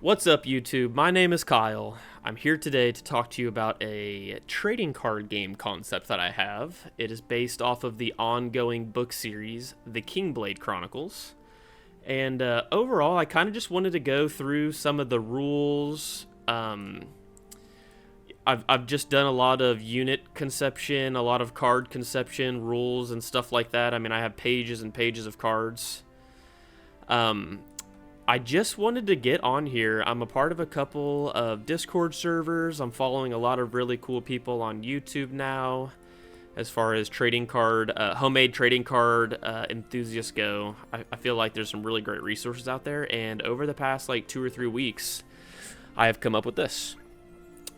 What's up, YouTube? My name is Kyle. I'm here today to talk to you about a trading card game concept that I have. It is based off of the ongoing book series, The Kingblade Chronicles. And overall, I kind of just wanted to go through some of the rules. I've just done a lot of unit conception, a lot of card conception, rules, and stuff like that. I mean, I have pages and pages of cards. I just wanted to get on here. I'm a part of a couple of Discord servers. I'm following a lot of really cool people on YouTube now as far as trading card, homemade trading card enthusiasts go. I feel like there's some really great resources out there, and over the past like 2 or 3 weeks, I have come up with this.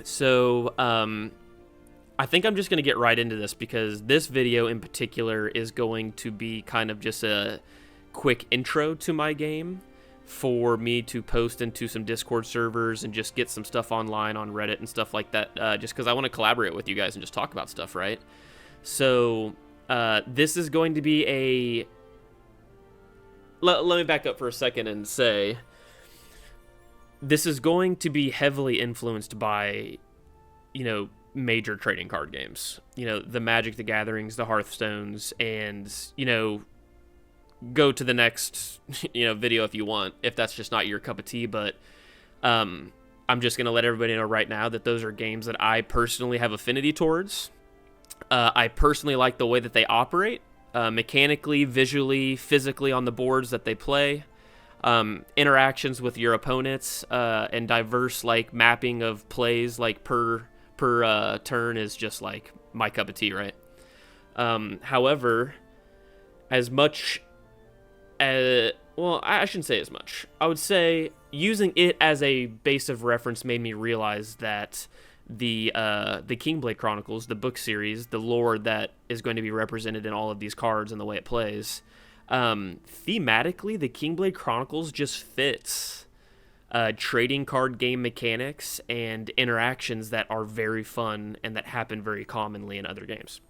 So I think I'm just going to get right into this because this video in particular is going to be kind of just a quick intro to my game for me to post into some Discord servers and just get some stuff online on Reddit and stuff like that, just because I want to collaborate with you guys and just talk about stuff, right? So this is going to be a... Let me back up for a second and say this is going to be heavily influenced by, major trading card games. The Magic the Gatherings, the Hearthstones, and, go to the next video if you want, if that's just not your cup of tea. But I'm just gonna let everybody know right now that those are games that I personally have affinity towards. I personally like the way that they operate, mechanically, visually, physically on the boards that they play, interactions with your opponents, and diverse like mapping of plays like per turn is just like my cup of tea, right? However, as much I shouldn't say as much. I would say using it as a base of reference made me realize that the Kingblade Chronicles, the book series, the lore that is going to be represented in all of these cards and the way it plays, thematically, the Kingblade Chronicles just fits trading card game mechanics and interactions that are very fun and that happen very commonly in other games.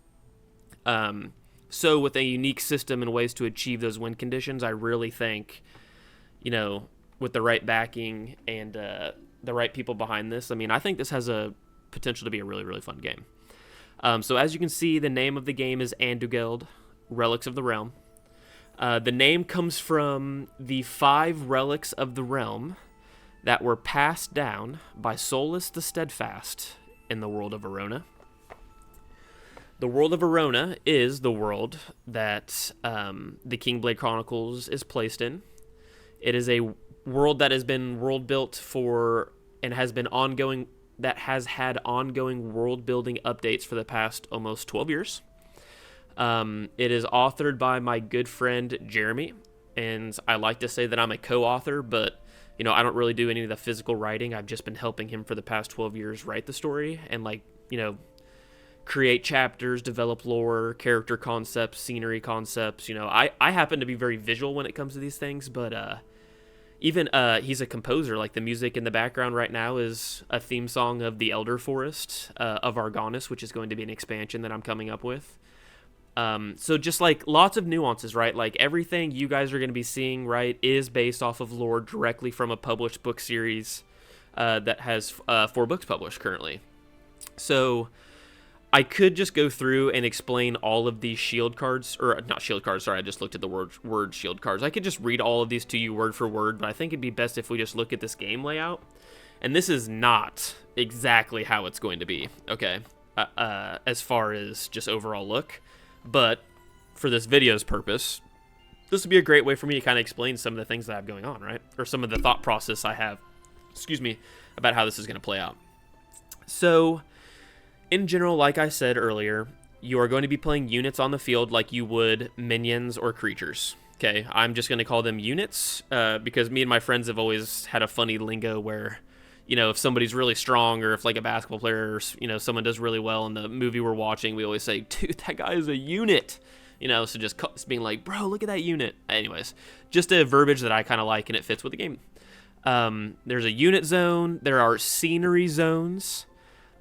So with a unique system and ways to achieve those win conditions, I really think, with the right backing and the right people behind this, I think this has a potential to be a really, really fun game. So as you can see, the name of the game is Andugeld, Relics of the Realm. The name comes from the 5 relics of the realm that were passed down by Solus the Steadfast in the world of Arona. The world of Arona is the world that the Kingblade Chronicles is placed in. It is a world that has been world built for and has been ongoing, that has had ongoing world building updates for the past almost 12 years. It is authored by my good friend Jeremy, and I like to say that I'm a co-author, but I don't really do any of the physical writing. I've just been helping him for the past 12 years write the story and create chapters, develop lore, character concepts, scenery concepts. I happen to be very visual when it comes to these things, but even he's a composer. Like the music in the background right now is a theme song of the Elder Forest of Argonis, which is going to be an expansion that I'm coming up with. So just like lots of nuances, right? Like everything you guys are going to be seeing, right, is based off of lore directly from a published book series that has 4 books published currently. So I could just go through and explain all of these shield cards, or not shield cards, sorry, I just looked at the word shield cards. I could just read all of these to you word for word, but I think it'd be best if we just look at this game layout. And this is not exactly how it's going to be, okay, as far as just overall look. But for this video's purpose, this would be a great way for me to kind of explain some of the things that I have going on, right? Or some of the thought process I have, about how this is going to play out. So in general, like I said earlier, you are going to be playing units on the field like you would minions or creatures. Okay, I'm just going to call them units because me and my friends have always had a funny lingo where, if somebody's really strong or if like a basketball player or, someone does really well in the movie we're watching, we always say, dude, that guy is a unit. So just being like, bro, look at that unit. Anyways, just a verbiage that I kind of like and it fits with the game. There's a unit zone. There are scenery zones.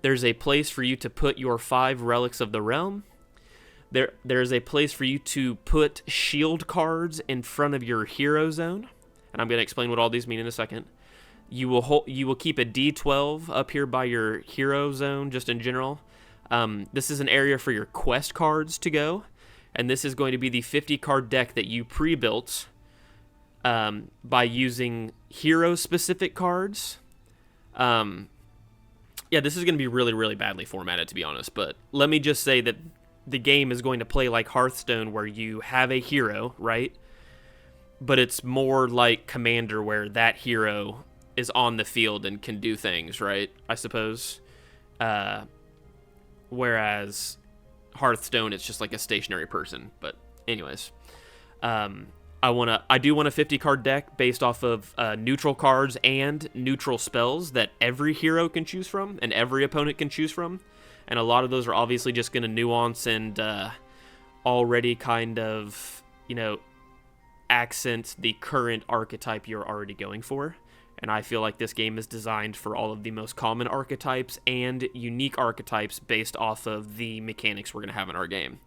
There's a place for you to put your 5 relics of the realm. There's a place for you to put shield cards in front of your hero zone. And I'm going to explain what all these mean in a second. You will keep a D12 up here by your hero zone, just in general. This is an area for your quest cards to go, and this is going to be the 50 card deck that you pre-built by using hero specific cards. Yeah, this is going to be really, really badly formatted, to be honest, but let me just say that the game is going to play like Hearthstone, where you have a hero, right? But it's more like Commander, where that hero is on the field and can do things, right? I suppose. Whereas Hearthstone, it's just like a stationary person. But anyways, I do want a 50 card deck based off of neutral cards and neutral spells that every hero can choose from and every opponent can choose from. And a lot of those are obviously just going to nuance and already kind of, accent the current archetype you're already going for. And I feel like this game is designed for all of the most common archetypes and unique archetypes based off of the mechanics we're going to have in our game.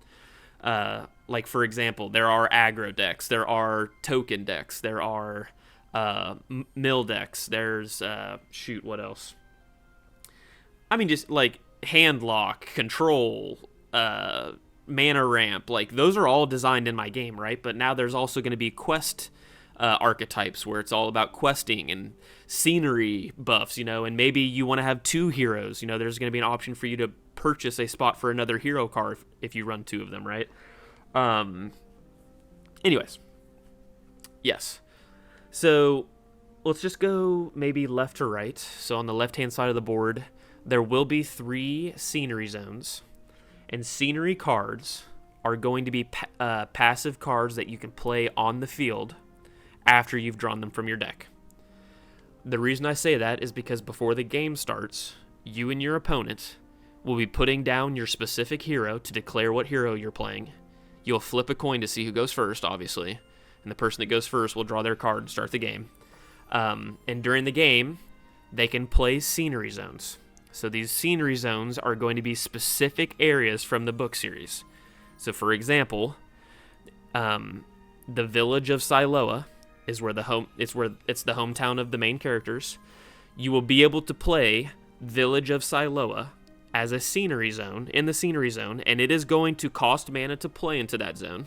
Like, for example, there are aggro decks, there are token decks, there are mill decks, there's, what else? I mean, just, like, hand lock, control, mana ramp, like, those are all designed in my game, right? But now there's also going to be quest archetypes where it's all about questing and scenery buffs, and maybe you want to have two heroes. There's going to be an option for you to purchase a spot for another hero card if you run two of them, right? Anyways, yes. So let's just go maybe left to right. So on the left-hand side of the board, there will be 3 scenery zones, and scenery cards are going to be passive cards that you can play on the field after you've drawn them from your deck. The reason I say that is because before the game starts, you and your opponent will be putting down your specific hero to declare what hero you're playing. You'll flip a coin to see who goes first, obviously, and the person that goes first will draw their card and start the game. And during the game, they can play scenery zones. So these scenery zones are going to be specific areas from the book series. So, for example, the village of Siloa is where it's the hometown of the main characters. You will be able to play Village of Siloa as a scenery zone in the scenery zone, and it is going to cost mana to play into that zone.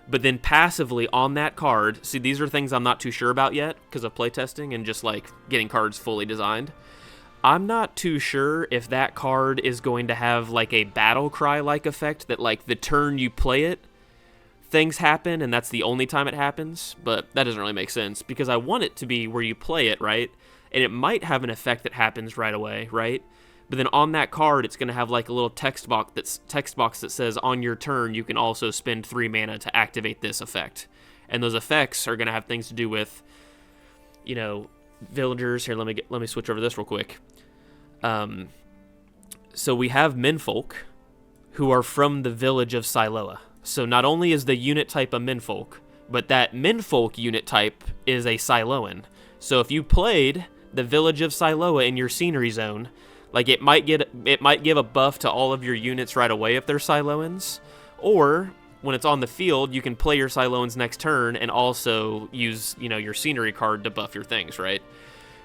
But then passively on that card, see, these are things I'm not too sure about yet because of playtesting and just like getting cards fully designed. I'm not too sure if that card is going to have like a battle cry like effect that like the turn you play it, things happen and that's the only time it happens, but that doesn't really make sense because I want it to be where you play it, right? And it might have an effect that happens right away, right? But then on that card, it's going to have like a little text box that says on your turn, you can also spend 3 mana to activate this effect. And those effects are going to have things to do with, villagers. Here, let me switch over this real quick. So we have menfolk who are from the village of Siloa. So not only is the unit type a menfolk, but that menfolk unit type is a Siloan. So if you played the village of Siloa in your scenery zone, like it might give a buff to all of your units right away if they're Siloans, or when it's on the field, you can play your Siloans next turn and also use, your scenery card to buff your things, right?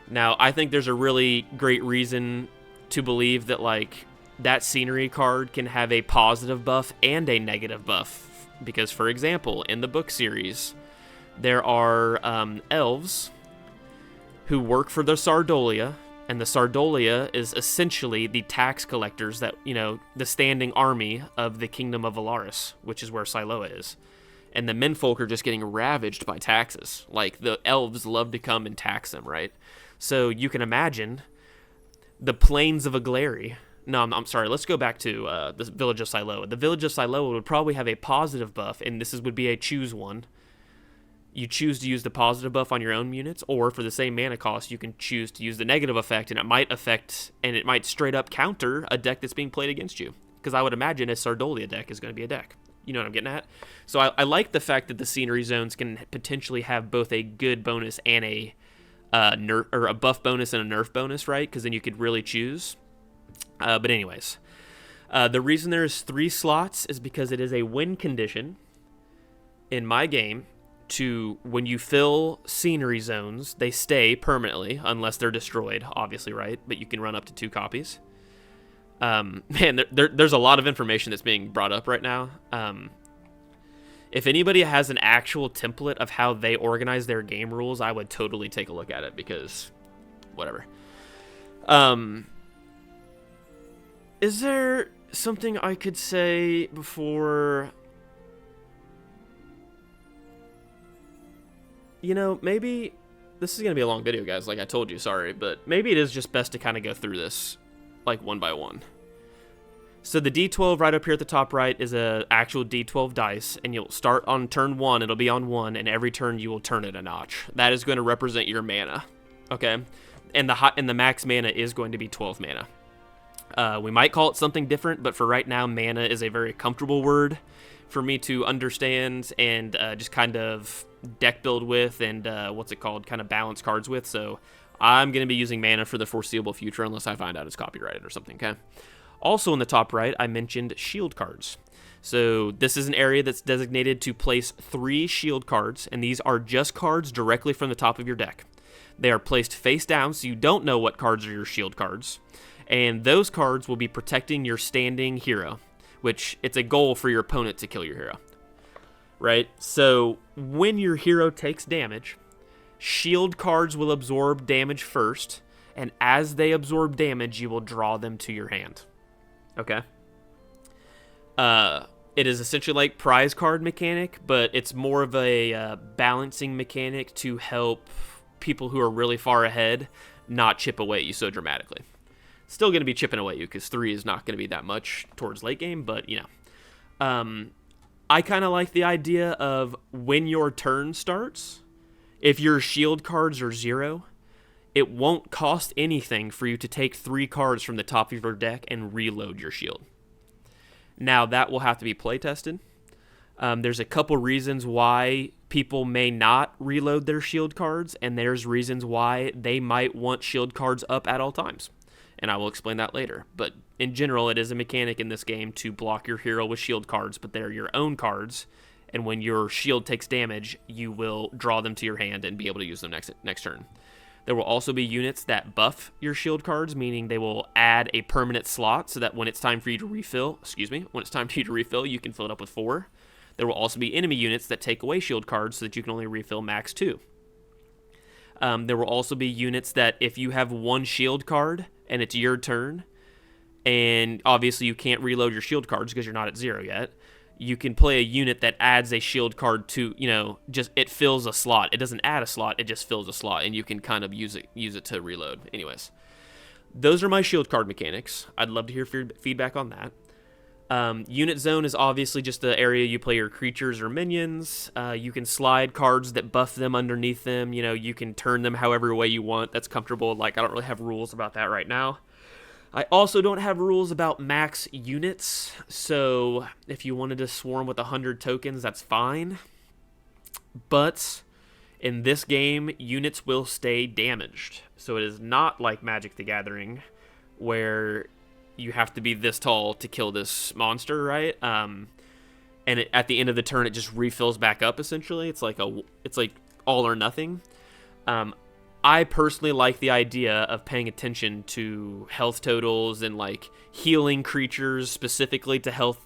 Now, I think there's a really great reason to believe that like that scenery card can have a positive buff and a negative buff, because for example, in the book series, there are elves who work for the Sardolia. And the Sardolia is essentially the tax collectors that, the standing army of the Kingdom of Valaris, which is where Siloa is. And the menfolk are just getting ravaged by taxes. Like, the elves love to come and tax them, right? So you can imagine the plains of Agleri. No, I'm sorry. Let's go back to the village of Siloa. The village of Siloa would probably have a positive buff, and would be a choose one. You choose to use the positive buff on your own units, or for the same mana cost, you can choose to use the negative effect, and it might straight up counter a deck that's being played against you. Because I would imagine a Sardolia deck is going to be a deck. You know what I'm getting at? So I like the fact that the scenery zones can potentially have both a good bonus and a nerf, or a buff bonus and a nerf bonus, right? Because then you could really choose. But anyways, the reason there's 3 slots is because it is a win condition in my game to, when you fill scenery zones, they stay permanently unless they're destroyed, obviously, right? But you can run up to 2 copies. Man, there's a lot of information that's being brought up right now. If anybody has an actual template of how they organize their game rules, I would totally take a look at it, because whatever. Is there something I could say before? You know, maybe this is going to be a long video, guys, like I told you, sorry, but maybe it is just best to kind of go through this like one by one. So the D12 right up here at the top right is a actual D12 dice, and you'll start on turn 1, it'll be on 1, and every turn you will turn it a notch. That is going to represent your mana, okay? And the max mana is going to be 12 mana. We might call it something different, but for right now, mana is a very comfortable word for me to understand and just kind of deck build with and kind of balance cards with. So I'm going to be using mana for the foreseeable future unless I find out it's copyrighted or something, okay? Also in the top right, I mentioned shield cards. So this is an area that's designated to place 3 shield cards, and these are just cards directly from the top of your deck. They are placed face down, so you don't know what cards are your shield cards. And those cards will be protecting your standing hero, which it's a goal for your opponent to kill your hero. Right? So when your hero takes damage, shield cards will absorb damage first, and as they absorb damage, you will draw them to your hand. Okay? It is essentially like prize card mechanic, but it's more of a balancing mechanic to help people who are really far ahead not chip away at you so dramatically. Still going to be chipping away at you, because 3 is not going to be that much towards late game, but, you know. I kind of like the idea of when your turn starts, if your shield cards are 0, it won't cost anything for you to take 3 cards from the top of your deck and reload your shield. Now, that will have to be play tested. There's a couple reasons why people may not reload their shield cards, and there's reasons why they might want shield cards up at all times. And I will explain that later. But in general, it is a mechanic in this game to block your hero with shield cards, but they're your own cards. And when your shield takes damage, you will draw them to your hand and be able to use them next turn. There will also be units that buff your shield cards, meaning they will add a permanent slot so that when it's time for you to refill, you can fill it up with 4. There will also be enemy units that take away shield cards so that you can only refill max 2. There will also be units that if you have 1 shield card and it's your turn, and obviously you can't reload your shield cards because you're not at 0 yet, you can play a unit that adds a shield card to, just it fills a slot. It doesn't add a slot, it just fills a slot, and you can kind of use it to reload. Anyways, those are my shield card mechanics. I'd love to hear feedback on that. Unit zone is obviously just the area you play your creatures or minions. You can slide cards that buff them underneath them. You can turn them however way you want. That's comfortable. Like, I don't really have rules about that right now. I also don't have rules about max units, so if you wanted to swarm with 100 tokens, that's fine. But in this game, units will stay damaged. So it is not like Magic the Gathering, where you have to be this tall to kill this monster, right? And at the end of the turn, it just refills back up, essentially. It's like all or nothing. I personally like the idea of paying attention to health totals and like healing creatures specifically to health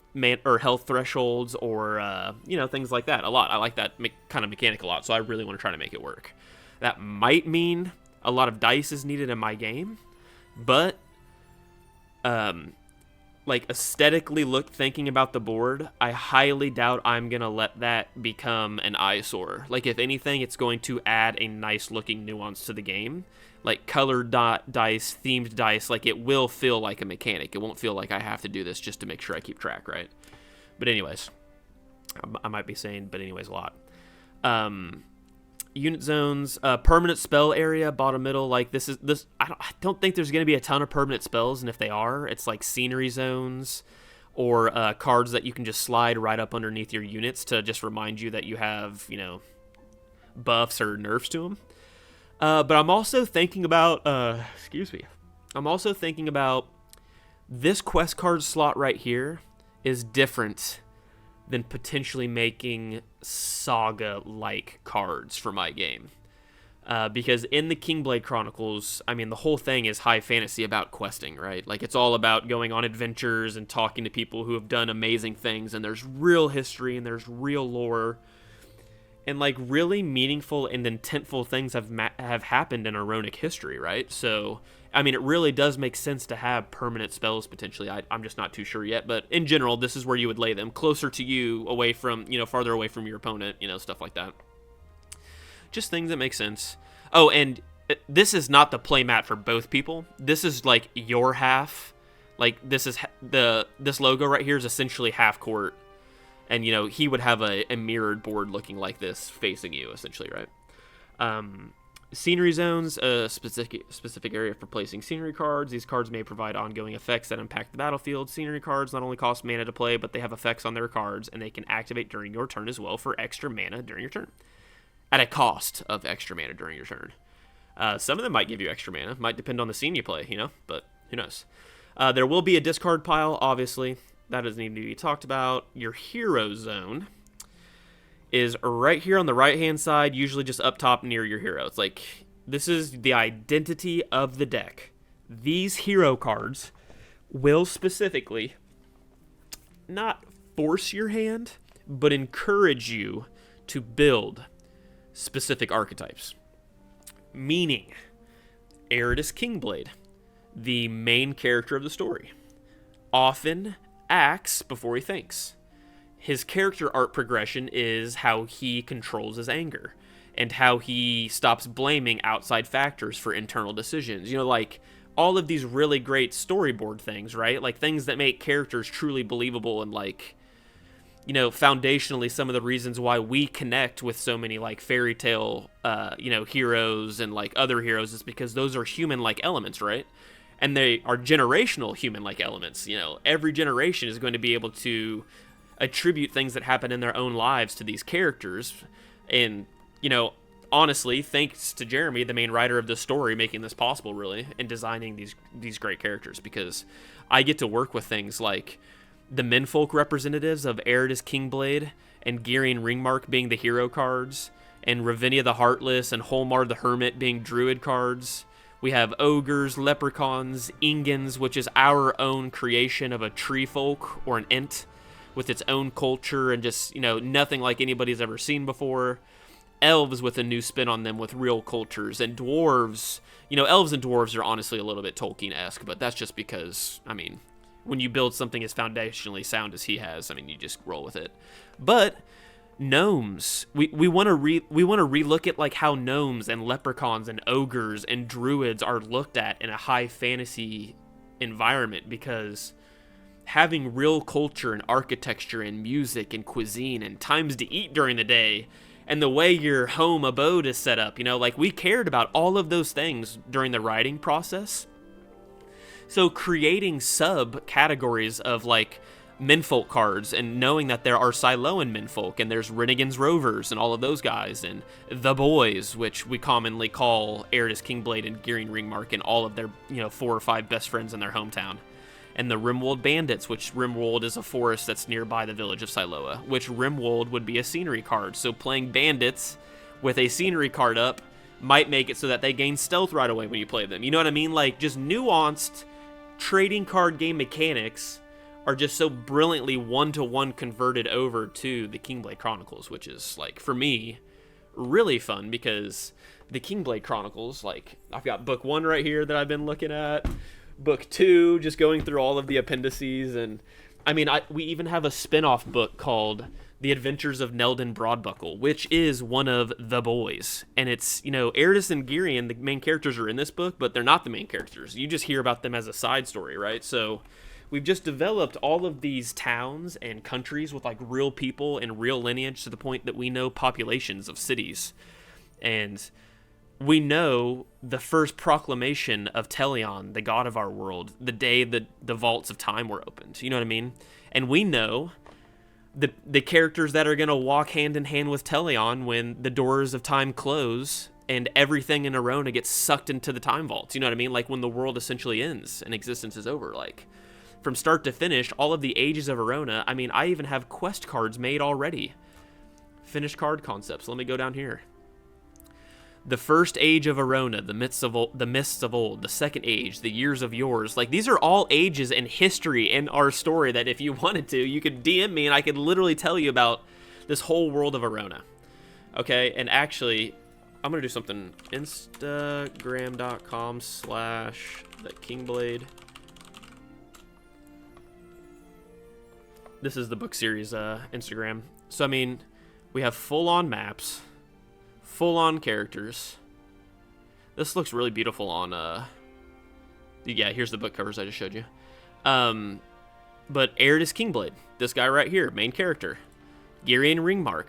thresholds or things like that a lot. I like that kind of mechanic a lot, so I really want to try to make it work. That might mean a lot of dice is needed in my game, but aesthetically thinking about the board, I highly doubt I'm going to let that become an eyesore. Like, if anything, it's going to add a nice looking nuance to the game. Like, colored dice, themed dice, like, it will feel like a mechanic. It won't feel like I have to do this just to make sure I keep track, right? But anyways, I might be saying but anyways a lot. Unit zones, permanent spell area, bottom middle, like this. I don't think there's going to be a ton of permanent spells, and if they are, it's like scenery zones or cards that you can just slide right up underneath your units to just remind you that you have, buffs or nerfs to them. But I'm also thinking about, I'm also thinking about this quest card slot right here is different than potentially making Saga-like cards for my game. Because in the Kingblade Chronicles, I mean, the whole thing is high fantasy about questing, right? Like, it's all about going on adventures and talking to people who have done amazing things, and there's real history and there's real lore. And, like, really meaningful and intentful things have happened in Aronic history, right? So, I mean, it really does make sense to have permanent spells, potentially. I'm just not too sure yet. But in general, this is where you would lay them. Closer to you, away from, farther away from your opponent, stuff like that. Just things that make sense. Oh, and this is not the playmat for both people. This is, like, your half. Like, this logo right here is essentially half court. And, he would have a mirrored board looking like this facing you, essentially, right? Scenery zones, a specific area for placing scenery cards. These cards may provide ongoing effects that impact the battlefield. Scenery cards not only cost mana to play, but they have effects on their cards, and they can activate during your turn as well for extra mana during your turn. At a cost of extra mana during your turn. Some of them might give you extra mana. Might depend on the scene you play, but who knows. There will be a discard pile, obviously. That doesn't need to be talked about. Your hero zone is right here on the right-hand side, usually just up top near your hero. It's like, this is the identity of the deck. These hero cards will specifically not force your hand, but encourage you to build specific archetypes. Meaning, Eridus Kingblade, the main character of the story, often acts before he thinks. His character art progression is how he controls his anger and how he stops blaming outside factors for internal decisions. Like all of these really great storyboard things, right? Like things that make characters truly believable and like, foundationally some of the reasons why we connect with so many like fairy tale, heroes and like other heroes is because those are human-like elements, right? And they are generational human-like elements. Every generation is going to be able to attribute things that happen in their own lives to these characters. And, honestly, thanks to Jeremy, the main writer of this story, making this possible, really, and designing these great characters, because I get to work with things like the Menfolk representatives of Eridus Kingblade and Girion Ringmark being the hero cards, and Ravinia the Heartless and Holmar the Hermit being druid cards. We have ogres, leprechauns, ingans, which is our own creation of a tree folk or an ent with its own culture and just, nothing like anybody's ever seen before. Elves with a new spin on them with real cultures. And dwarves, elves and dwarves are honestly a little bit Tolkien-esque, but that's just because, when you build something as foundationally sound as he has, you just roll with it. But gnomes, we want to relook at like how gnomes and leprechauns and ogres and druids are looked at in a high fantasy environment, because having real culture and architecture and music and cuisine and times to eat during the day and the way your home abode is set up, like we cared about all of those things during the writing process. So creating sub-categories of, like, Menfolk cards and knowing that there are Siloan Menfolk and there's Renegans Rovers and all of those guys and the Boys, which we commonly call Eridus Kingblade and Girion Ringmark and all of their, 4 or 5 best friends in their hometown. And the Rimwold Bandits, which Rimwold is a forest that's nearby the village of Siloa, which Rimwold would be a scenery card. So playing Bandits with a scenery card up might make it so that they gain stealth right away when you play them. You know what I mean? Like, just nuanced trading card game mechanics are just so brilliantly one-to-one converted over to the Kingblade Chronicles, which is, like, for me, really fun, because the Kingblade Chronicles, like, I've got book 1 right here that I've been looking at, book 2, just going through all of the appendices, and, we even have a spin-off book called The Adventures of Nelden Broadbuckle, which is one of the boys. And it's, Eridus and Girion, the main characters are in this book, but they're not the main characters. You just hear about them as a side story, right? So we've just developed all of these towns and countries with, like, real people and real lineage to the point that we know populations of cities. And we know the first proclamation of Teleon, the god of our world, the day that the vaults of time were opened. You know what I mean? And we know the characters that are going to walk hand in hand with Teleon when the doors of time close and everything in Arona gets sucked into the time vaults. You know what I mean? Like when the world essentially ends and existence is over. Like, from start to finish, all of the ages of Arona. I mean, I even have quest cards made already. Finished card concepts. Let me go down here. The first age of Arona, the mists of old, the second age, the years of yours. Like, these are all ages and history in our story that if you wanted to, you could DM me and I could literally tell you about this whole world of Arona. Okay, and actually, I'm going to do something. Instagram.com/Kingblade. This is the book series Instagram. So, I mean, we have full-on maps, full-on characters. This looks really beautiful on, yeah, here's the book covers I just showed you. But Arid Kingblade, this guy right here, main character. Girion Ringmark.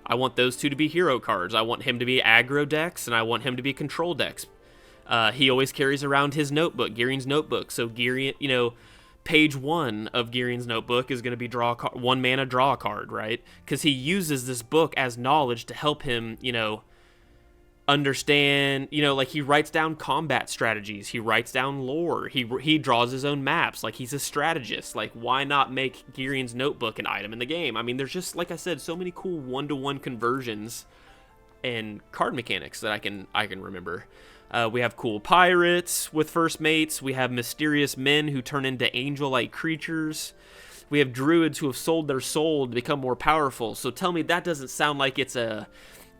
I want those two to be hero cards. I want him to be aggro decks, and I want him to be control decks. He always carries around his notebook, Girion's notebook. So Girion, you know, page 1 of Girion's notebook is going to be draw 1 mana, draw a card, right? Because he uses this book as knowledge to help him, you know, understand, you know, like he writes down combat strategies, he writes down lore, he draws his own maps, like he's a strategist. Like, why not make Girion's notebook an item in the game? I mean, there's just, like I said, so many cool one-to-one conversions and card mechanics that I can remember. We have cool pirates with first mates, we have mysterious men who turn into angel-like creatures, we have druids who have sold their soul to become more powerful. So tell me that doesn't sound like it's a,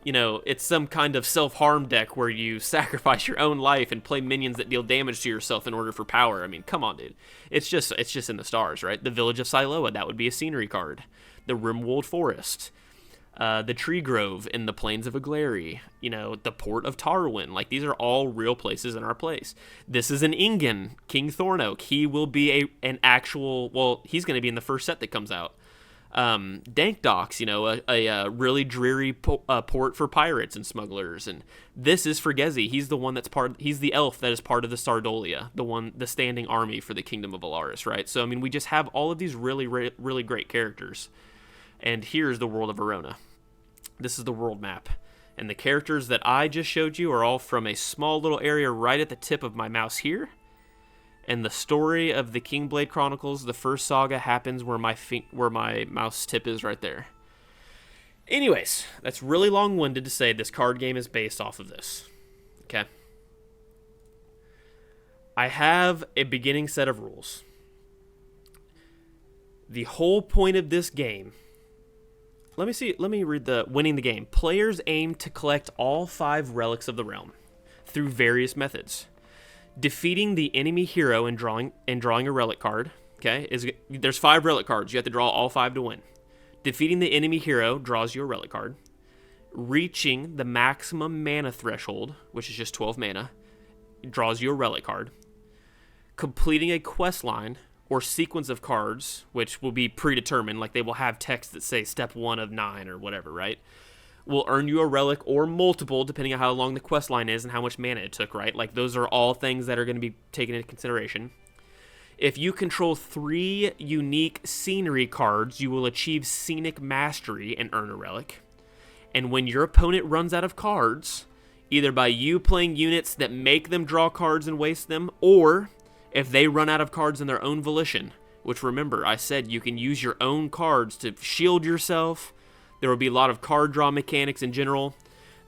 you know, it's some kind of self-harm deck where you sacrifice your own life and play minions that deal damage to yourself in order for power. I mean, come on, dude. It's just in the stars, right? The Village of Siloa, that would be a scenery card. The Rimwold Forest. The Tree Grove in the Plains of Agleri. You know, the Port of Tarwin. Like, these are all real places in our place. This is an Ingen, King Thornoak. He will be an actual, well, he's going to be in the first set that comes out. Dank Docks, you know, a really dreary port for pirates and smugglers, and this is for Gezi. He's the one he's the elf that is part of the Sardolia, the standing army for the Kingdom of Alaris, right? So, I mean, we just have all of these really, really great characters, and here's the world of Arona. This is the world map, and the characters that I just showed you are all from a small little area right at the tip of my mouse here. And the story of the Kingblade Chronicles, the first saga, happens where my mouse tip is right there. Anyways, that's really long-winded to say this card game is based off of this. Okay. I have a beginning set of rules. The whole point of this game... Let me read the winning the game. Players aim to collect all 5 relics of the realm through various methods. Defeating the enemy hero and drawing a relic card. Okay, there's 5 relic cards. You have to draw all 5 to win. Defeating the enemy hero draws you a relic card. Reaching the maximum mana threshold, which is just 12 mana, draws you a relic card. Completing a quest line or sequence of cards, which will be predetermined, like they will have text that say step 1 of 9 or whatever, right? Will earn you a relic or multiple, depending on how long the quest line is and how much mana it took, right? Like, those are all things that are going to be taken into consideration. If you control 3 unique scenery cards, you will achieve Scenic Mastery and earn a relic. And when your opponent runs out of cards, either by you playing units that make them draw cards and waste them, or if they run out of cards in their own volition, which, remember, I said you can use your own cards to shield yourself. There will be a lot of card draw mechanics in general.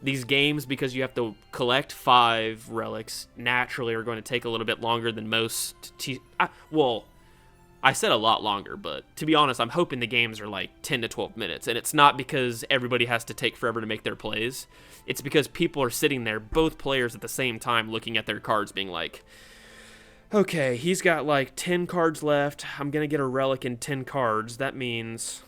These games, because you have to collect 5 relics, naturally are going to take a little bit longer than most. Well, I said a lot longer, but to be honest, I'm hoping the games are like 10 to 12 minutes. And it's not because everybody has to take forever to make their plays. It's because people are sitting there, both players at the same time, looking at their cards being like, okay, he's got like 10 cards left. I'm going to get a relic in 10 cards. That means...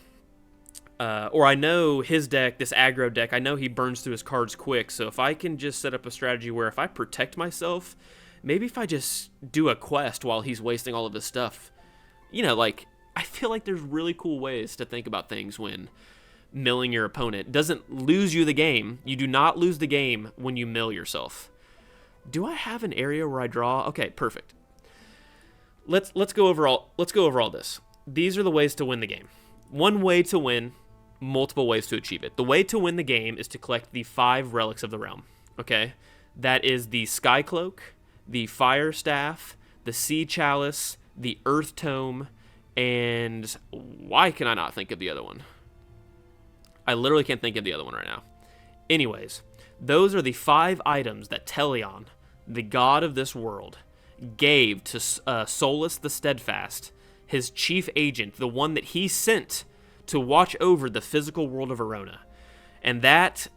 or I know his deck, this aggro deck, I know he burns through his cards quick, so if I can just set up a strategy where if I protect myself, maybe if I just do a quest while he's wasting all of his stuff, you know, like, I feel like there's really cool ways to think about things when milling your opponent. It doesn't lose you the game. You do not lose the game when you mill yourself. Do I have an area where I draw? Okay, perfect. Let's go over all this. These are the ways to win the game. One way to win, multiple ways to achieve it. The way to win the game is to collect the 5 relics of the realm. Okay? That is the Sky Cloak, the Fire Staff, the Sea Chalice, the Earth Tome, and why can I not think of the other one? I literally can't think of the other one right now. Anyways, those are the 5 items that Teleon, the god of this world, gave to Solus the Steadfast, his chief agent, the one that he sent to watch over the physical world of Arona. And that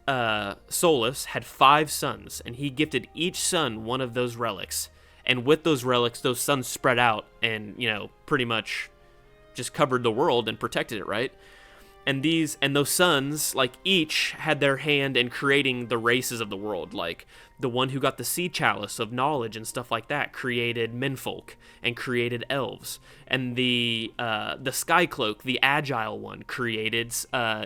Solus had 5 sons, and he gifted each son one of those relics. And with those relics, those sons spread out and, pretty much just covered the world and protected it, right? And those sons, like, each had their hand in creating the races of the world. Like, the one who got the Sea Chalice of knowledge and stuff like that created menfolk and created elves. And the Skycloak, the agile one, created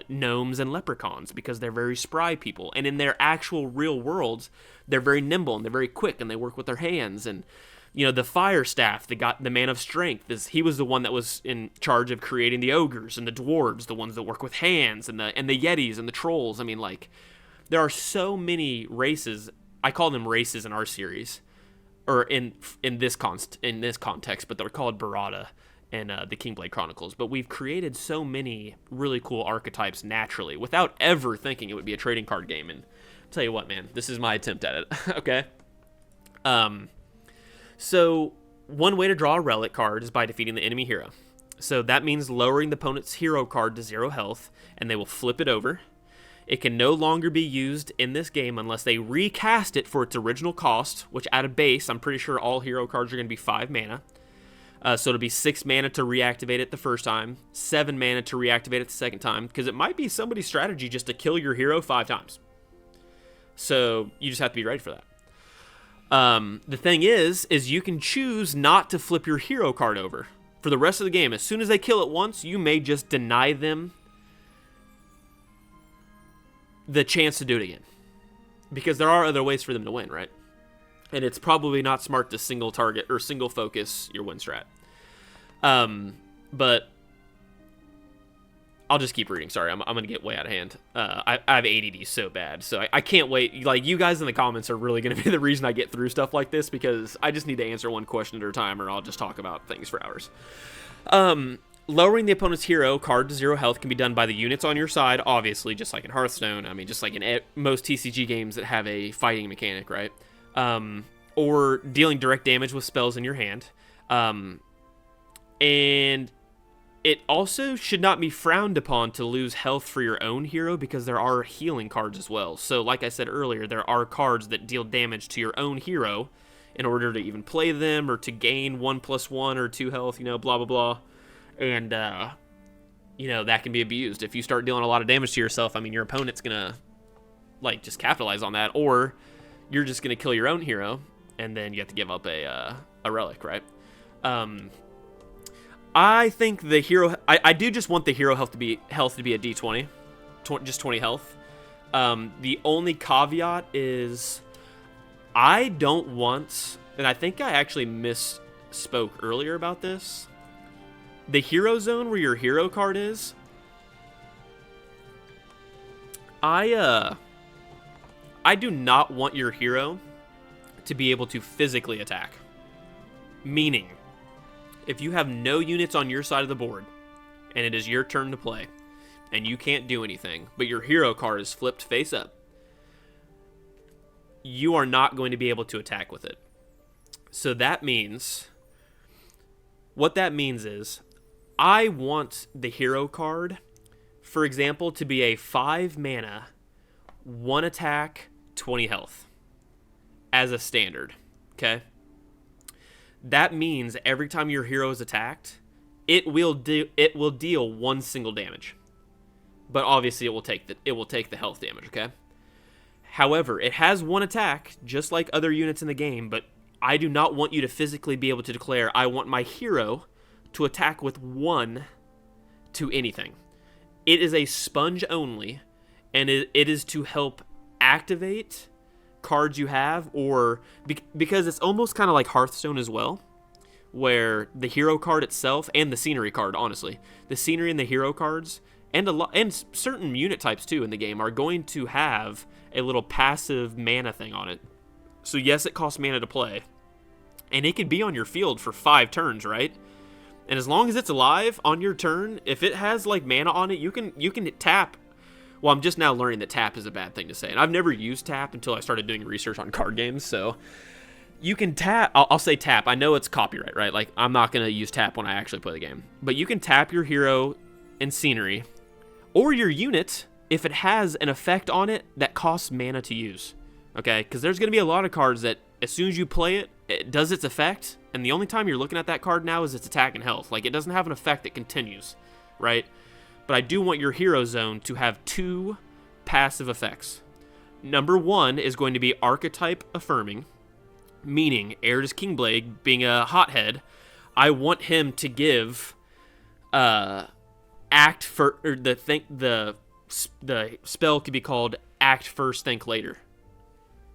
gnomes and leprechauns because they're very spry people. And in their actual real worlds, they're very nimble and they're very quick and they work with their hands. And the Fire Staff, the Man of Strength, he was the one that was in charge of creating the ogres and the dwarves, the ones that work with hands, and the yetis and the trolls. I mean, like, there are so many races. I call them races in our series, or in this context, but they're called Barada and the Kingblade Chronicles. But we've created so many really cool archetypes naturally without ever thinking it would be a trading card game. And I'll tell you what, man, this is my attempt at it. Okay. So, one way to draw a relic card is by defeating the enemy hero. So that means lowering the opponent's hero card to 0 health, and they will flip it over. It can no longer be used in this game unless they recast it for its original cost, which at a base, I'm pretty sure all hero cards are going to be 5 mana. So it'll be 6 mana to reactivate it the first time, 7 mana to reactivate it the second time, because it might be somebody's strategy just to kill your hero 5 times. So you just have to be ready for that. The thing is you can choose not to flip your hero card over for the rest of the game. As soon as they kill it once, you may just deny them the chance to do it again, because there are other ways for them to win, right? And it's probably not smart to single target or single focus your win strat. But I'll just keep reading. Sorry, I'm going to get way out of hand. I have ADD so bad, so I can't wait. Like, you guys in the comments are really going to be the reason I get through stuff like this, because I just need to answer one question at a time, or I'll just talk about things for hours. Lowering the opponent's hero card to 0 health can be done by the units on your side, obviously, just like in Hearthstone. I mean, just like in most TCG games that have a fighting mechanic, right? Or dealing direct damage with spells in your hand. And it also should not be frowned upon to lose health for your own hero, because there are healing cards as well. So like I said earlier, there are cards that deal damage to your own hero in order to even play them or to gain 1+1 or 2 health, blah, blah, blah. And, that can be abused. If you start dealing a lot of damage to yourself, I mean, your opponent's going to, just capitalize on that, or you're just going to kill your own hero, and then you have to give up a relic, right? I think the hero... I do just want the hero health to be a D20. Just 20 health. The only caveat is I don't want... And I think I actually misspoke earlier about this. The hero zone where your hero card is... I do not want your hero to be able to physically attack. Meaning... if you have no units on your side of the board, and it is your turn to play, and you can't do anything, but your hero card is flipped face up, you are not going to be able to attack with it. So that means... what that means is, I want the hero card, for example, to be a 5 mana, 1 attack, 20 health, as a standard, okay? That means every time your hero is attacked, it will deal 1 single damage. But obviously it will take the health damage, okay? However, it has 1 attack, just like other units in the game, but I do not want you to physically be able to declare, I want my hero to attack with 1 to anything. It is a sponge only, and it is to help activate cards you have, or because it's almost kind of like Hearthstone as well, where the hero card itself and the scenery card, honestly, the scenery and the hero cards and certain unit types too in the game are going to have a little passive mana thing on it. So yes, it costs mana to play, and it can be on your field for 5 turns, right? And as long as it's alive on your turn, if it has like mana on it, you can tap. Well, I'm just now learning that tap is a bad thing to say, and I've never used tap until I started doing research on card games. So you can tap. I'll say tap. I know it's copyright, right? Like, I'm not gonna use tap when I actually play the game, but you can tap your hero and scenery, or your unit if it has an effect on it that costs mana to use. Okay, because there's gonna be a lot of cards that as soon as you play it, it does its effect, and the only time you're looking at that card now is its attack and health. Like, it doesn't have an effect that continues, right? But I do want your hero zone to have 2 passive effects. Number 1 is going to be archetype affirming, meaning Aird's Kingblade being a hothead, I want him to give act for, or the spell could be called act first, think later,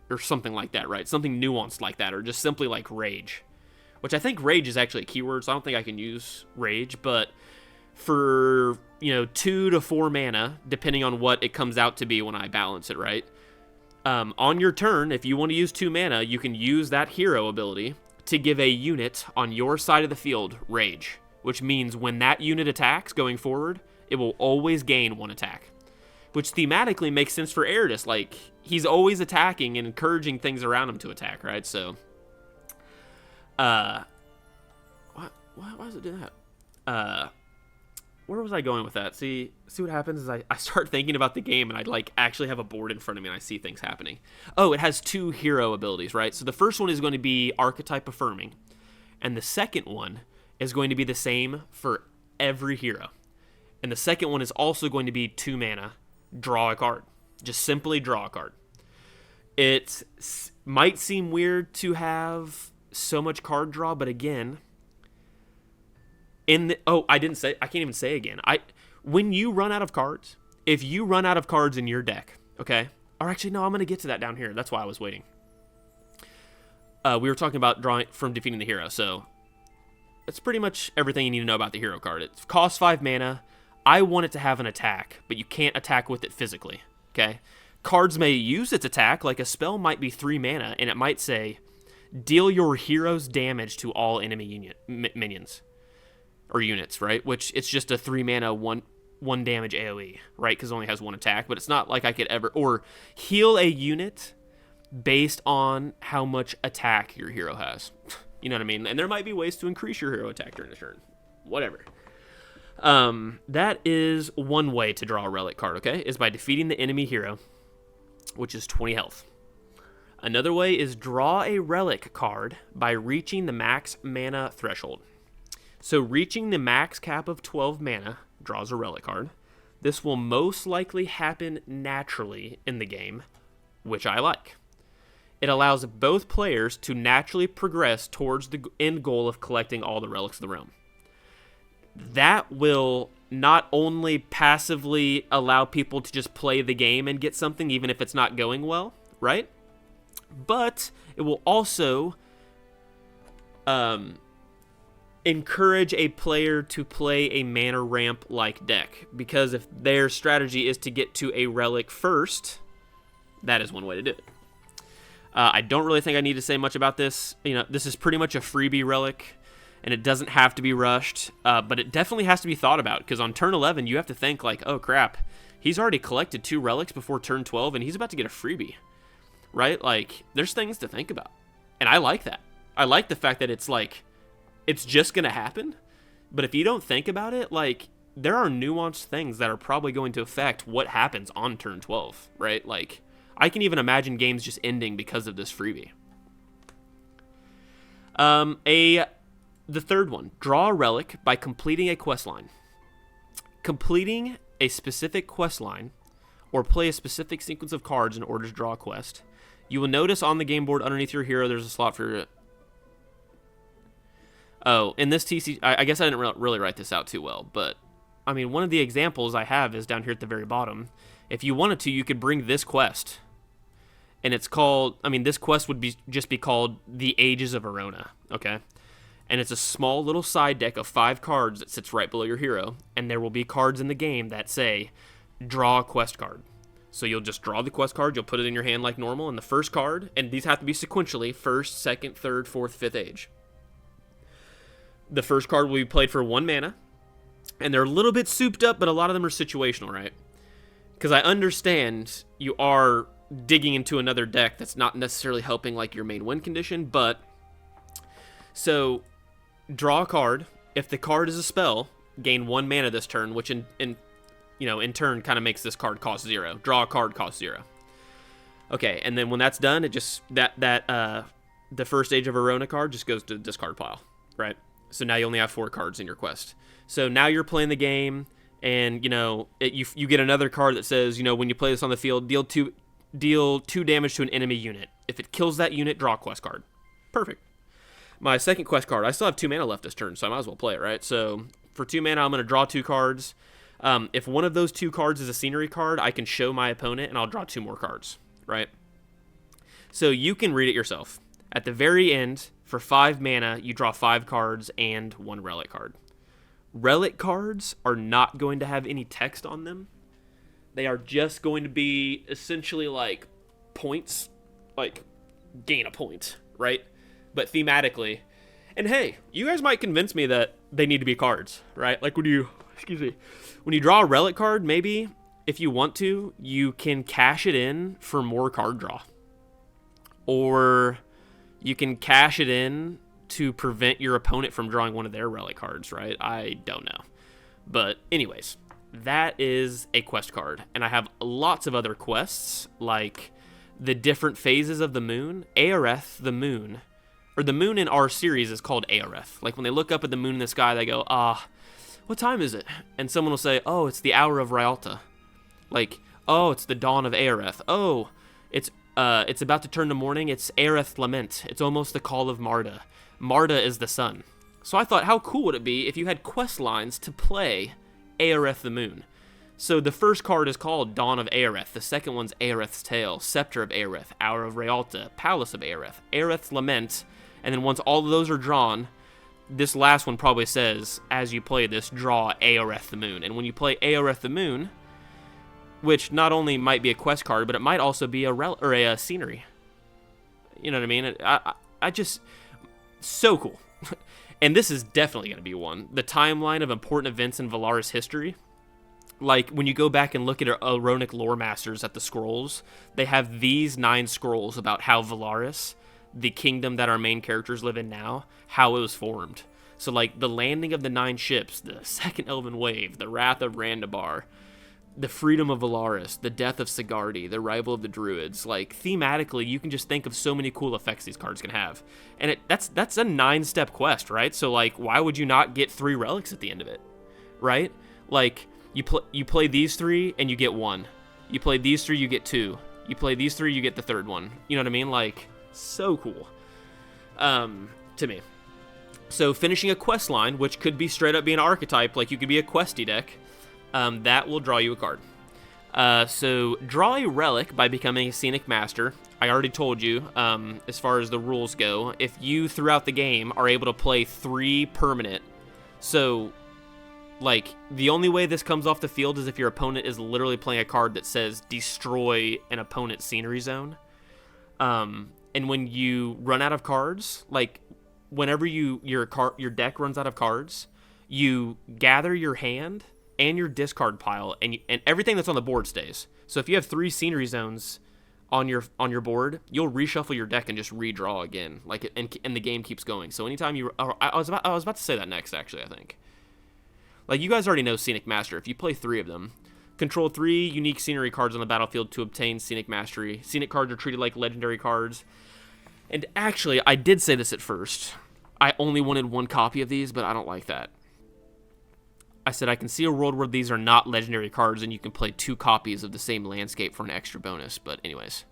or something like that, right? Something nuanced like that, or just simply like rage, which I think rage is actually a keyword, so I don't think I can use rage, but for, 2 to 4 mana, depending on what it comes out to be when I balance it, right? On your turn, if you want to use 2 mana, you can use that hero ability to give a unit on your side of the field rage, which means when that unit attacks going forward, it will always gain 1 attack, which thematically makes sense for Erdis. Like, he's always attacking and encouraging things around him to attack, right? So, why does it do that? Where was I going with that? See what happens is I start thinking about the game, and I like actually have a board in front of me and I see things happening. Oh, it has 2 hero abilities, right? So the first one is going to be archetype affirming, and the second one is going to be the same for every hero. And the second one is also going to be 2 mana, draw a card. Just simply draw a card. It might seem weird to have so much card draw, but again, I can't even say again. When you run out of cards, if you run out of cards in your deck, okay? Or actually, no, I'm going to get to that down here. That's why I was waiting. We were talking about drawing from defeating the hero, so that's pretty much everything you need to know about the hero card. It costs 5 mana. I want it to have an attack, but you can't attack with it physically, okay? Cards may use its attack, like a spell might be 3 mana, and it might say, deal your hero's damage to all enemy minions. Or units, right? Which it's just a 3 mana, 1 damage AoE, right? Because it only has 1 attack, but it's not like I could ever, or heal a unit based on how much attack your hero has. You know what I mean? And there might be ways to increase your hero attack during the turn. Whatever. That is one way to draw a relic card, okay? Is by defeating the enemy hero, which is 20 health. Another way is draw a relic card by reaching the max mana threshold. So reaching the max cap of 12 mana draws a relic card. This will most likely happen naturally in the game, which I like. It allows both players to naturally progress towards the end goal of collecting all the relics of the realm. That will not only passively allow people to just play the game and get something even if it's not going well, right? But it will also encourage a player to play a mana ramp like deck, because if their strategy is to get to a relic first, that is one way to do it. I don't really think I need to say much about this. This is pretty much a freebie relic, and it doesn't have to be rushed, but it definitely has to be thought about, because on turn 11 you have to think like, oh crap, he's already collected 2 relics before turn 12 and he's about to get a freebie, right? Like, there's things to think about, and I like that. I like the fact that it's like, it's just going to happen, but if you don't think about it, like, there are nuanced things that are probably going to affect what happens on turn 12, right? Like, I can even imagine games just ending because of this freebie. The third one, draw a relic by completing a quest line. Completing a specific quest line, or play a specific sequence of cards in order to draw a quest. You will notice on the game board underneath your hero, there's a slot for... Oh, in this TCG, I guess I didn't really write this out too well, but, I mean, one of the examples I have is down here at the very bottom. If you wanted to, you could bring this quest, and it's called, this quest would just be called The Ages of Arona, okay? And it's a small little side deck of 5 cards that sits right below your hero, and there will be cards in the game that say, draw a quest card. So you'll just draw the quest card, you'll put it in your hand like normal, and the first card, and these have to be sequentially, first, second, third, fourth, fifth age. The first card will be played for 1 mana, and they're a little bit souped up, but a lot of them are situational, right? Because I understand you are digging into another deck that's not necessarily helping like your main win condition, but so draw a card. If the card is a spell, gain 1 mana this turn, which in turn kind of makes this card cost 0. Draw a card cost 0. Okay, and then when that's done, it just the first Age of Arona card just goes to the discard pile, right? So now you only have 4 cards in your quest. So now you're playing the game, and you get another card that says, when you play this on the field, deal 2 damage to an enemy unit. If it kills that unit, draw a quest card. Perfect. My second quest card, I still have 2 mana left this turn, so I might as well play it, right? So for 2 mana, I'm going to draw 2 cards. If one of those 2 cards is a scenery card, I can show my opponent, and I'll draw 2 more cards, right? So you can read it yourself. At the very end, for 5 mana, you draw 5 cards and 1 relic card. Relic cards are not going to have any text on them. They are just going to be essentially like points, like gain a point, right? But thematically. And hey, you guys might convince me that they need to be cards, right? Like when you draw a relic card, maybe if you want to, you can cash it in for more card draw. Or you can cash it in to prevent your opponent from drawing one of their relic cards, right? I don't know. But anyways, that is a quest card. And I have lots of other quests, like the different phases of the moon. Aereth, the moon, or the moon in our series is called Aereth. Like when they look up at the moon in the sky, they go, what time is it? And someone will say, oh, it's the hour of Rialta. Like, oh, it's the dawn of Aereth. Oh, it's about to turn to morning. It's Aereth Lament. It's almost the call of Marda. Marda is the sun. So I thought, how cool would it be if you had quest lines to play Aereth the Moon? So the first card is called Dawn of Aereth. The second one's Aereth's Tale, Scepter of Aereth, Hour of Rialta, Palace of Aereth, Aereth's Lament. And then once all of those are drawn, this last one probably says, as you play this, draw Aereth the Moon. And when you play Aereth the Moon, which not only might be a quest card, but it might also be a scenery. You know what I mean? I just... So cool. And this is definitely going to be one. The timeline of important events in Valaris history. Like, when you go back and look at Aronic lore masters at the scrolls, they have these 9 scrolls about how Valaris, the kingdom that our main characters live in now, how it was formed. So, like, the landing of the 9 ships, the Second Elven Wave, the Wrath of Randabar, the freedom of Valaris, the death of Sigardi, the arrival of the Druids. Like, thematically, you can just think of so many cool effects these cards can have. And that's a 9-step quest, right? So, like, why would you not get 3 relics at the end of it, right? Like, you play these 3, and you get 1. You play these 3, you get 2. You play these 3, you get the 3rd one. You know what I mean? Like, so cool. To me. So, finishing a quest line, which could be straight up being an archetype, like you could be a questy deck, that will draw you a card. So draw a relic by becoming a Scenic Master. I already told you, as far as the rules go, if you, throughout the game, are able to play 3 permanent, so, like, the only way this comes off the field is if your opponent is literally playing a card that says, destroy an opponent's scenery zone. And when you run out of cards, like, whenever your deck runs out of cards, you gather your hand and your discard pile, and everything that's on the board stays. So if you have 3 scenery zones on your board, you'll reshuffle your deck and just redraw again, like, and the game keeps going. So anytime I was about to say that next, actually, I think. Like, you guys already know Scenic Master. If you play 3 of them, control 3 unique scenery cards on the battlefield to obtain Scenic Mastery. Scenic cards are treated like legendary cards. And actually, I did say this at first. I only wanted 1 copy of these, but I don't like that. I said I can see a world where these are not legendary cards and you can play 2 copies of the same landscape for an extra bonus. But anyways.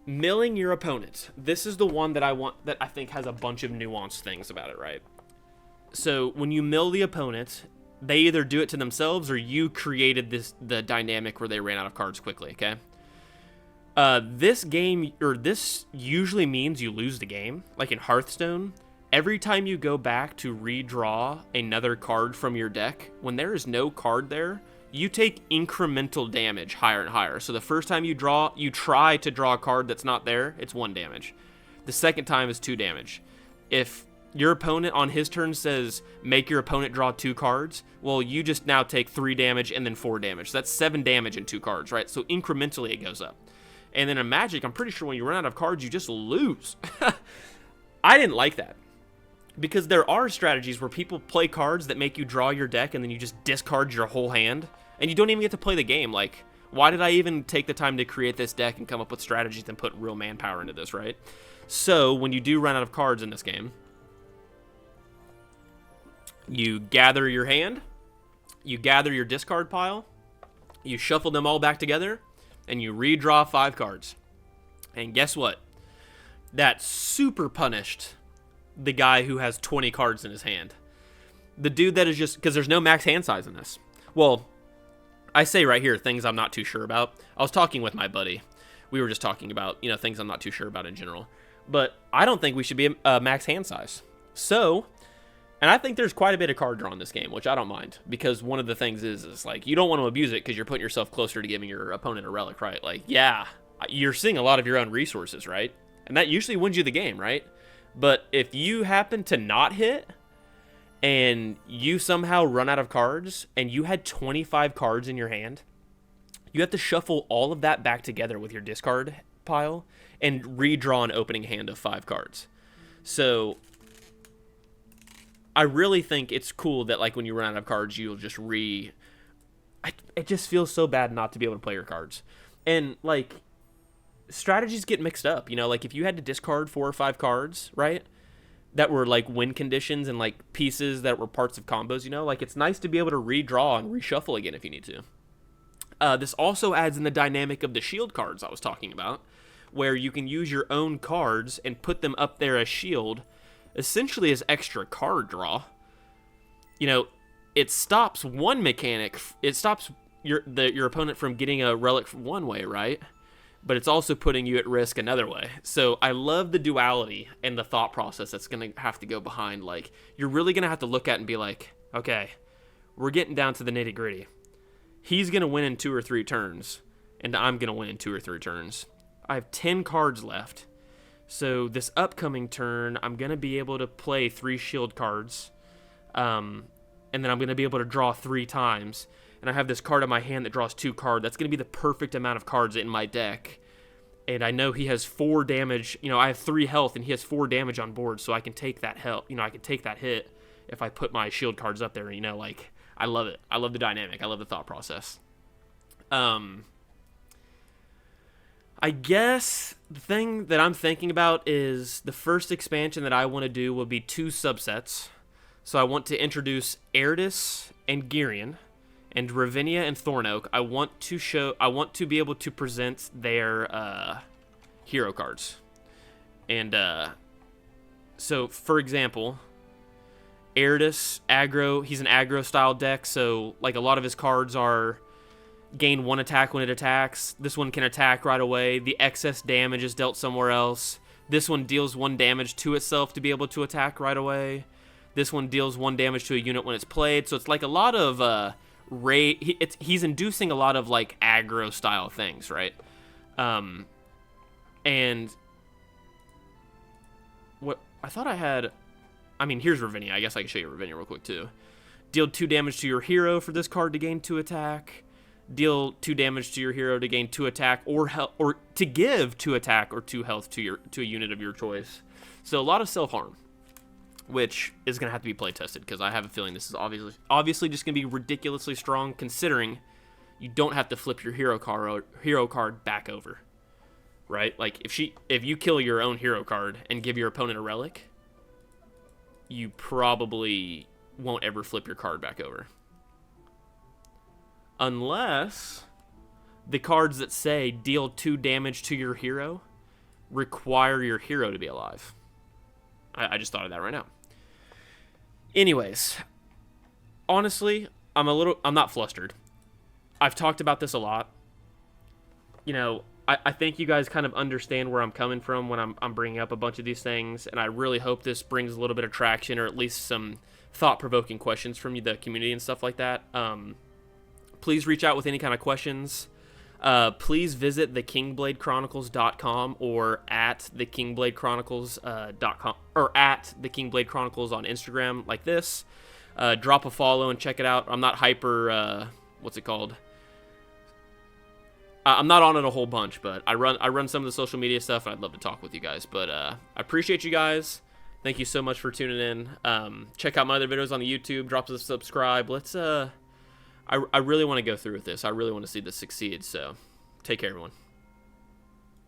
Milling your opponent. This is the one that I think has a bunch of nuanced things about it, right? So when you mill the opponent, they either do it to themselves or you created the dynamic where they ran out of cards quickly, okay? This usually means you lose the game. Like in Hearthstone, every time you go back to redraw another card from your deck, when there is no card there, you take incremental damage higher and higher. So the first time you try to draw a card that's not there, it's 1 damage. The second time is 2 damage. If your opponent on his turn says, make your opponent draw 2 cards, well, you just now take 3 damage and then 4 damage. So that's 7 damage in 2 cards, right? So incrementally it goes up. And then in Magic, I'm pretty sure when you run out of cards, you just lose. I didn't like that. Because there are strategies where people play cards that make you draw your deck and then you just discard your whole hand. And you don't even get to play the game. Like, why did I even take the time to create this deck and come up with strategies and put real manpower into this, right? So, when you do run out of cards in this game, you gather your hand, you gather your discard pile, you shuffle them all back together, and you redraw 5 cards. And guess what? That super punished the guy who has 20 cards in his hand. The dude that is just... Because there's no max hand size in this. Well, I say right here, things I'm not too sure about. I was talking with my buddy. We were just talking about, things I'm not too sure about in general. But I don't think we should be a max hand size. So, and I think there's quite a bit of card draw in this game, which I don't mind. Because one of the things is like, you don't want to abuse it because you're putting yourself closer to giving your opponent a relic, right? Like, yeah, you're seeing a lot of your own resources, right? And that usually wins you the game, right? But if you happen to not hit, and you somehow run out of cards, and you had 25 cards in your hand, you have to shuffle all of that back together with your discard pile, and redraw an opening hand of 5 cards. So, I really think it's cool that, like, when you run out of cards, you'll just it just feels so bad not to be able to play your cards. And, like, strategies get mixed up, like if you had to discard 4 or 5 cards, right, that were like win conditions and like pieces that were parts of combos, like it's nice to be able to redraw and reshuffle again if you need to. This also adds in the dynamic of the shield cards I was talking about, where you can use your own cards and put them up there as shield, essentially as extra card draw. It stops one mechanic, it stops your opponent from getting a relic one way, right? But it's also putting you at risk another way. So I love the duality and the thought process that's going to have to go behind. Like, you're really going to have to look at and be like, okay, we're getting down to the nitty gritty. He's going to win in 2 or 3 turns, and I'm going to win in 2 or 3 turns. I have 10 cards left. So this upcoming turn, I'm going to be able to play 3 shield cards. And then I'm going to be able to draw 3 times. And I have this card in my hand that draws 2 cards. That's going to be the perfect amount of cards in my deck. And I know he has 4 damage. I have 3 health, and he has 4 damage on board, so I can take that I can take that hit if I put my shield cards up there. I love it. I love the dynamic. I love the thought process. I guess the thing that I'm thinking about is the first expansion that I want to do will be 2 subsets. So I want to introduce Erdis and Girion, and Ravinia and Thornoak. I want to be able to present their hero cards. And so, for example, Erdis, aggro, he's an aggro style deck, so like a lot of his cards are gain 1 attack when it attacks. This one can attack right away. The excess damage is dealt somewhere else. This one deals 1 damage to itself to be able to attack right away. This one deals 1 damage to a unit when it's played. So it's like a lot of he's inducing a lot of like aggro style things, right? And what I thought I had, here's Ravinia. I guess I can show you Ravinia real quick too. Deal 2 damage to your hero for this card to gain 2 attack. Deal 2 damage to your hero to gain 2 attack, or to give 2 attack or 2 health to a unit of your choice. So a lot of self harm, which is going to have to be play tested, because I have a feeling this is obviously just going to be ridiculously strong, considering you don't have to flip your hero card back over, right? Like, if you kill your own hero card and give your opponent a relic, you probably won't ever flip your card back over. Unless the cards that say deal 2 damage to your hero require your hero to be alive. I just thought of that right now. Anyways, honestly, I'm not flustered. I've talked about this a lot. I think you guys kind of understand where I'm coming from when I'm bringing up a bunch of these things, and I really hope this brings a little bit of traction, or at least some thought-provoking questions from the community and stuff like that. please reach out with any kind of questions. Please visit thekingblade.chronicles.com or at thekingblade.chronicles.com or at thekingblade.chronicles on Instagram like this. Drop a follow and check it out. I'm not hyper, what's it called? I'm not on it a whole bunch, but I run some of the social media stuff, and I'd love to talk with you guys. But I appreciate you guys. Thank you so much for tuning in. Check out my other videos on the YouTube. Drop a subscribe. Let's I really want to go through with this. I really want to see this succeed. So take care, everyone.